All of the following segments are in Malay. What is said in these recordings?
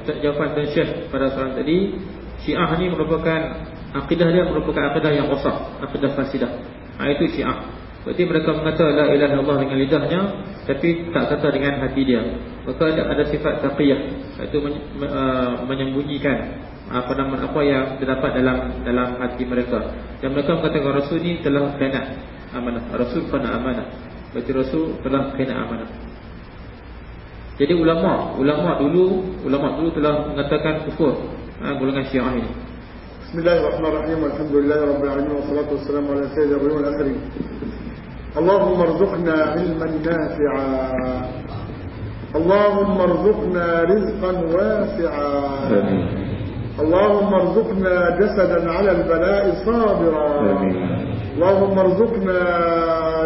jawapan Tuan Syekh pada soalan tadi, Syiah ni merupakan akidah dia merupakan akidah yang rosak, akidah fasidah. Itu Syiah. Berarti mereka mengata la ilaha illallah dengan lidahnya tapi tak kata dengan hati dia. Maka ada sifat taqiyah, iaitu menyembunyikan apa yang terdapat dalam hati mereka. Dan mereka mengatakan Rasul ni telah khianat amanah. Rasul kena amanah. Berarti Rasul telah khianat amanah. Jadi ulama dulu telah mengatakan kufur golongan Syiah ini. Bismillahirrahmanirrahim. Alhamdulillahirabbil alamin wassalatu wassalamu ala sayyidil awwalin wal akhirin. Allahumma arzuqna ilman nafi'a. Allahumma arzuqna rizqan wasi'a. Amin. Allahumma arzuqna jasadan 'ala al-bala'i sabira. Amin. Allahumma arzuqna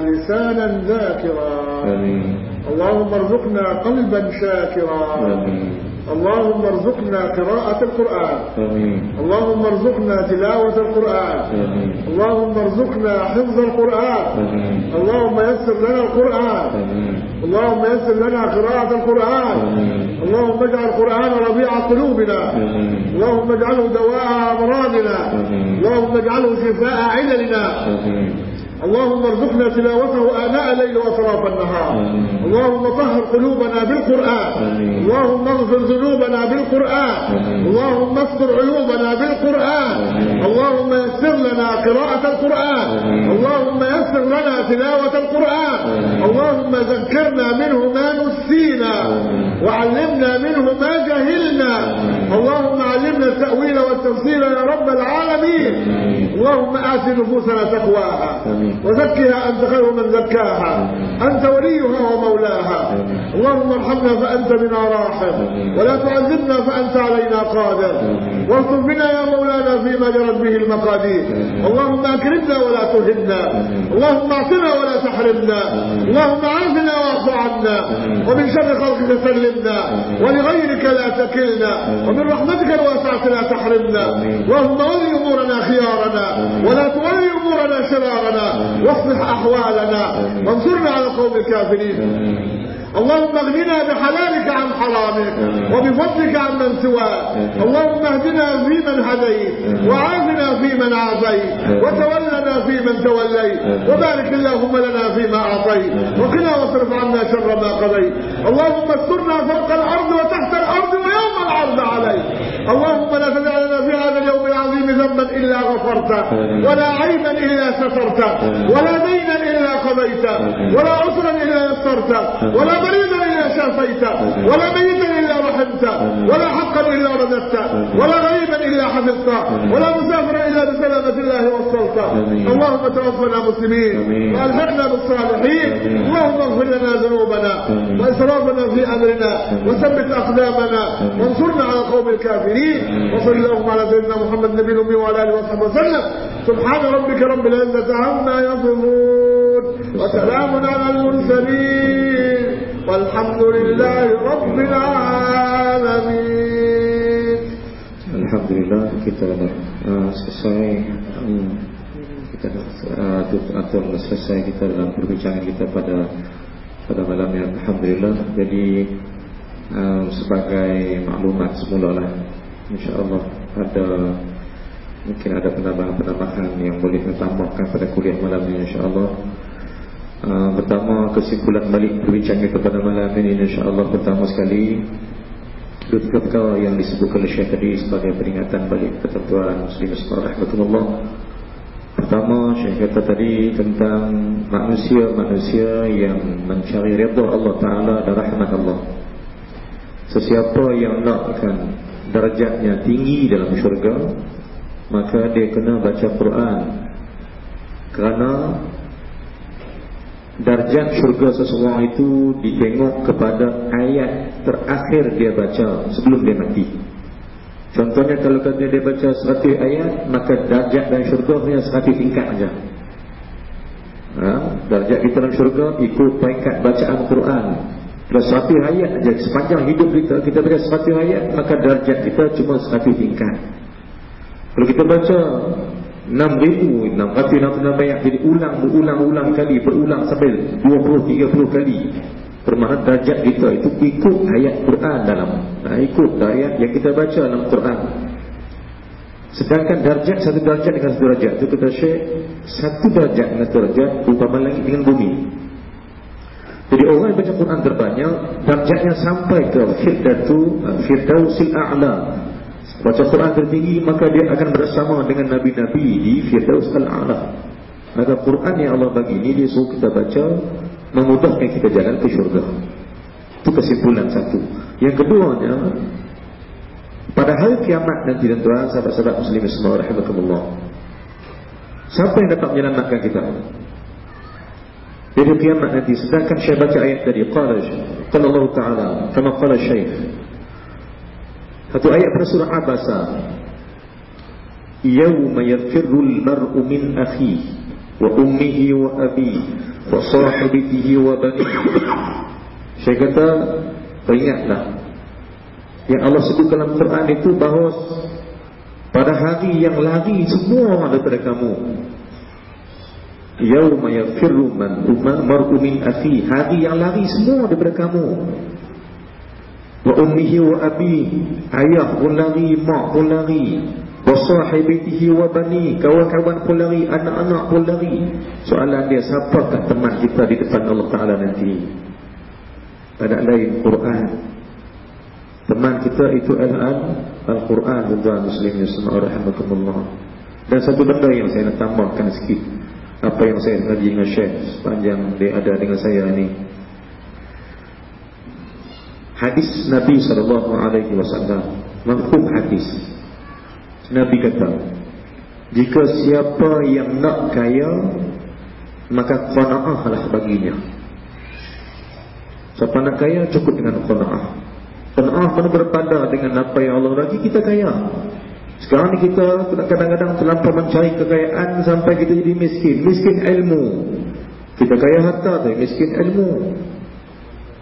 lisanan dhakira. Amin. اللهم ارزقنا قلبا شاكرا. آمين. اللهم ارزقنا قراءة القرآن. آمين. اللهم ارزقنا تلاوة القرآن. آمين. اللهم ارزقنا حفظ القرآن. آمين. اللهم يسر لنا القرآن. آمين. اللهم يسر لنا قراءة القرآن. آمين. اللهم اجعل القرآن ربيع قلوبنا. آمين. اللهم اجعله دواء أمراضنا. آمين. اللهم اجعله شفاء عللنا. آمين. اللهم ارزقنا تلاوته آناء الليل وأطراف النهار. اللهم طهر قلوبنا بالقرآن. اللهم اغفر ذنوبنا بالقرآن. اللهم استر عيوبنا بالقرآن. اللهم يسر لنا قراءة القرآن. اللهم يسر لنا تلاوة القرآن. اللهم ذكرنا منه ما نسينا وعلمنا منه ما جهلنا. اللهم علمنا التأويل والتفسير يا رب العالمين. اللهم آت نفوسنا تقواها وزكها أنت خير من زكاها. أنت وليها ومولاها. اللهم ارحمنا فأنت بنا راحم ولا تعذبنا فأنت علينا قادر. واغفر بنا يا مولانا فيما جرت به المقادير. اللهم أكرمنا ولا تهنا. اللهم اعطنا ولا تحرمنا. اللهم عافنا واعف عنا ومن شر خلقك سلمنا ولغيرك لا تكلنا ومن رحمتك الواسعة لا تحرمنا. اللهم ولي أمورنا خيارنا ولا تولي أمورنا شرارنا واصلح أحوالنا وانصرنا على القوم الكافرين. اللهم اغننا بحلالك عن حرامك وبفضلك عن من سواك. اللهم اهدنا فيمن هديت وعافنا فيمن عافيت وتولنا فيمن توليت وبارك اللهم لنا فيما أعطيت وقنا واصرف عنا شر ما قضيت. اللهم استرنا فوق الأرض وتحت الأرض ويوم العرض عليك. اللهم لا تدع لنا في هذا اليوم العظيم ذنبا إلا غفرته ولا عيبا إلا سترته ولا دينا إلا قضيته ولا عسرا إلا يسرته ولا مريضا إلا شافيته ولا ميتا إلا رحمته ولا حقا إلا رددته ولا غريبا إلا حفظته ولا مسافرا إلا بسلامة الله وصلته. اللهم توفنا مسلمين وألحقنا بالصالحين. اللهم اغفر لنا ذنوبنا وإسرافنا في أمرنا وثبت أقدامنا وانصرنا على القوم الكافرين. وصل اللهم على سيدنا محمد النبي الأمي وعلى آله وصحبه وسلم. سبحان ربك رب العزة عما يصفون وسلام على المرسلين والحمد لله رب العالمين. Alhamdulillah kita dah selesai kita dalam perbincangan kita pada malam yang alhamdulillah. Jadi sebagai maklumat semula lah, insya-Allah mungkin ada penambahan yang boleh ditambahkan pada kuliah malam ini insya-Allah. Pertama, kesimpulan balik perbincangan kita pada malam ini insya-Allah, pertama sekali perkara yang disebutkan oleh Syekh tadi sebagai peringatan balik ketentuan muslim rahmatullah. Pertama, Syekh kata tadi tentang manusia yang mencari redha Allah Ta'ala dan rahmat Allah. Sesiapa yang nakkan darjatnya tinggi dalam syurga, maka dia kena baca Quran. Kerana darjat syurga seseorang itu ditengok kepada ayat terakhir dia baca sebelum dia mati. Contohnya kalau dia baca 100 ayat, maka darjat dan syurga hanya 100 tingkat saja. Darjat kita dalam syurga ikut peringkat bacaan Quran. Kalau 100 ayat saja, sepanjang hidup kita baca 100 ayat, maka darjat kita cuma 100 tingkat. Kalau kita baca 6,666 ayat, jadi berulang kali, berulang sampai 20-30 kali, Bermakna darjat kita itu ikut ayat Quran dalam, ikut ayat yang kita baca dalam Quran. Sedangkan darjat, satu darjat dengan satu darjat itu kata Syekh, satu darjat dengan satu darjat umpama langit dengan bumi. Jadi orang yang baca Quran terbanyak, darjatnya sampai ke Firdausil A'la. Baca Quran tertinggi, maka dia akan bersama dengan Nabi-Nabi di Firdausil A'la. Maka Quran yang Allah bagi ini, dia suruh kita baca, memudahkan kita jalan ke syurga. Itu kesimpulan satu. Yang keduanya, pada hari kiamat nanti, dan tuan sahabat-sahabat muslimin semua rahimakumullah, siapa yang dapat menyelamatkan kita? Jadi kiamat nanti, sedangkan saya baca ayat tadi, qala Allah Ta'ala kama qala Syekh, satu ayat pada surah Abasa, yawma yafirrul mar'u min akhihi wa ummihi wa abihi wa sahibatihi wa banihi. Saya kata, ingatlah yang Allah sebut dalam Quran itu, bahawa pada hari yang lari semua orang daripada kamu. Yauma yafirru mar'u min akhi, hari yang lari semua daripada kamu. Wa ummihi wa abihi, ayah pun lari, mak pun lari. Wa sahibatihi wa bani, kawan-kawan pun lari, anak-anak pun lari. Soalan dia, siapakah teman kita di depan Allah Ta'ala nanti? Pada lain Quran. Teman kita itu Al-Quran, tuan-tuan muslimin semua rahimakumullah. Dan satu benda yang saya nak tambahkan sikit, apa yang saya ngaji dengan Syekh sepanjang dia ada dengan saya ni, hadis Nabi SAW, mafhum hadis. Nabi kata, jika siapa yang nak kaya, maka qanaahlah baginya. Siapa nak kaya, cukup dengan qanaah. Qanaah mana berpada dengan apa yang Allah bagi kita kaya. Sekarang ni kita kadang-kadang terlampau mencari kekayaan sampai kita jadi miskin. Miskin ilmu. Kita kaya harta tapi miskin ilmu.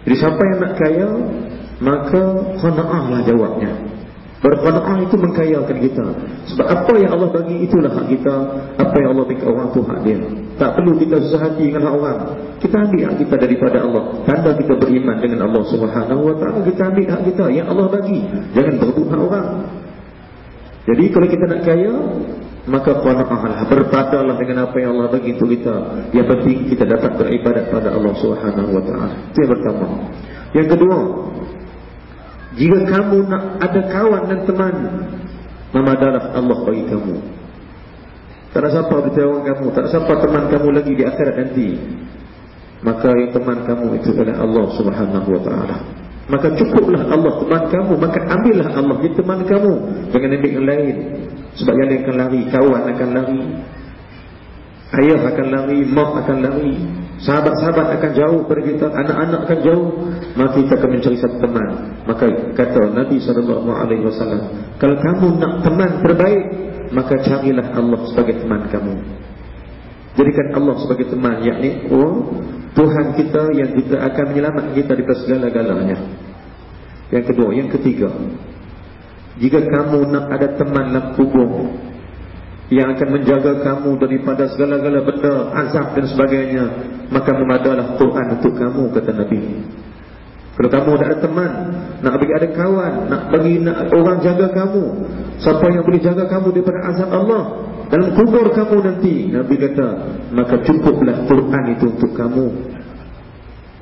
Jadi siapa yang nak kaya, maka qanaah lah jawabnya. Berqanaah itu mengkayakan kita. Sebab apa yang Allah bagi itulah hak kita. Apa yang Allah bagi orang itu hak dia. Tak perlu kita susah hati dengan hak orang. Kita ambil hak kita daripada Allah. Tanda kita beriman dengan Allah Subhanahu Wa Taala, kita ambil hak kita yang Allah bagi. Jangan berebut hak orang. Jadi kalau kita nak kaya, maka qanaahlah, berpadalah dengan apa yang Allah bagi untuk kita. Yang penting kita dapat beribadat pada Allah Subhanahu Wa Taala. Itu yang pertama. Yang kedua, jika kamu nak ada kawan dan teman, memadalah Allah bagi kamu. Tak ada siapa beritahu kamu, tak ada siapa teman kamu lagi di akhirat nanti. Maka yang teman kamu itu adalah Allah Subhanahu Wa Taala. Maka cukuplah Allah teman kamu, maka ambillah Allah di teman kamu. Jangan ambil yang lain. Sebab yang lain akan lari, kawan akan lari, ayah akan lari, mak akan lari, sahabat-sahabat akan jauh dari kita, anak-anak akan jauh. Maka kita akan mencari satu teman. Maka kata Nabi SAW, kalau kamu nak teman terbaik, maka carilah Allah sebagai teman kamu. Jadikan Allah sebagai teman, yakni Tuhan kita yang kita akan menyelamatkan kita daripada segala-galanya. Yang kedua, yang ketiga, jika kamu nak ada teman dalam kubur yang akan menjaga kamu daripada segala-gala benda, azab dan sebagainya, maka memadalah Quran untuk kamu, kata Nabi. Kalau kamu nak ada teman, nak bagi ada kawan, nak orang jaga kamu, siapa yang boleh jaga kamu daripada azab Allah dalam kubur kamu nanti, Nabi kata, maka cukuplah Quran itu untuk kamu.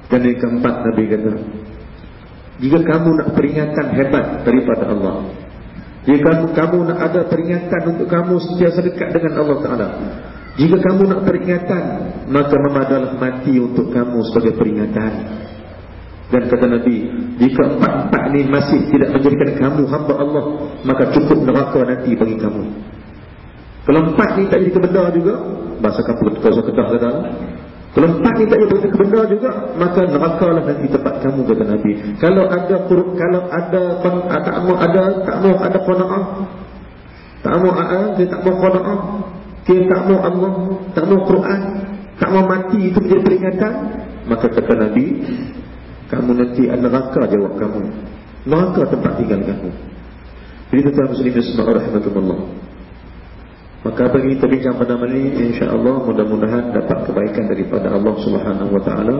Dan yang keempat, Nabi kata, jika kamu nak peringatan hebat daripada Allah, jika kamu nak ada peringatan untuk kamu sentiasa dekat dengan Allah Ta'ala, jika kamu nak peringatan, maka memadalah mati untuk kamu sebagai peringatan. Dan kata Nabi, jika empat-empat ini masih tidak menjadikan kamu hamba Allah, maka cukup neraka nanti bagi kamu. Kalau empat ni tak jadi kebenar juga, bahasa kampung Kedah kata, kalau empat ni tak jadi kebenar juga, maka neraka lah nanti tempat kamu, kata Nabi. Kalau ada tak mau qanaah, tak mau qanaah, kita tak mau Allah, tak mau Quran, tak mau mati itu menjadi peringatan, maka kata Nabi, kamu nanti neraka jawab kamu, neraka tempat tinggal kamu. Jadi tuan-tuan muslimin semua rahimakumullah, maka apa yang kita bincang pada malam ini, insya-Allah mudah-mudahan dapat kebaikan daripada Allah Subhanahu Wa Taala.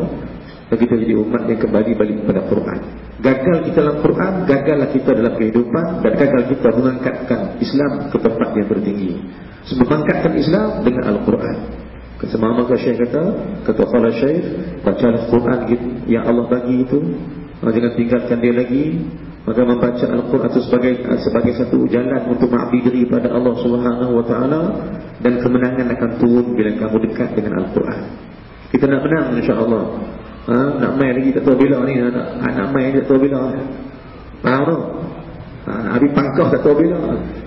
dan kita jadi umat yang kembali balik kepada Quran. Gagal kita dalam Quran, gagallah kita dalam kehidupan, dan gagal kita mengangkatkan Islam ke tempat yang tertinggi. Sebab mengangkatkan Islam dengan Al-Quran. Semama Syekh kata Allah Syekh, bacalah Quran yang Allah bagi itu, jangan tinggalkan dia lagi. Maka membaca Al-Quran itu sebagai satu jalan untuk mengabdi diri pada Allah Subhanahu Wa Taala, dan kemenangan akan turun bila kamu dekat dengan Al-Quran. Kita nak menang insya-Allah. Nak main lagi tak tahu bila ni, nak main tak tahu bila. Faham tak? Habis pangkah tak tahu bila.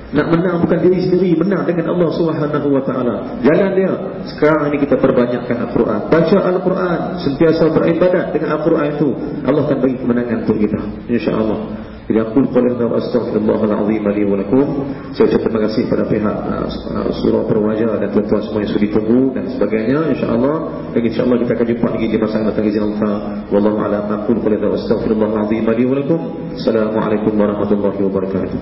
Nak menang bukan diri sendiri, menang dengan Allah Subhanahu Wa Taala. Jalan dia sekarang ini kita perbanyakkan Al-Quran. Baca Al-Quran, sentiasa beribadat dengan Al-Quran itu, Allah akan bagi kemenangan untuk kita insya-Allah. Jadi aku qul astaghfirullahalazim li wa lakum. Saya ucap terima kasih kepada pihak Surau Perwaja dan tuan-tuan semua yang sudi tunggu dan sebagainya insya-Allah. Dan insya-Allah kita akan jumpa lagi di masa yang datang izin Allah. Wallahu a'lam. Aku qul astaghfirullahalazim li wa lakum. Assalamualaikum warahmatullahi wabarakatuh.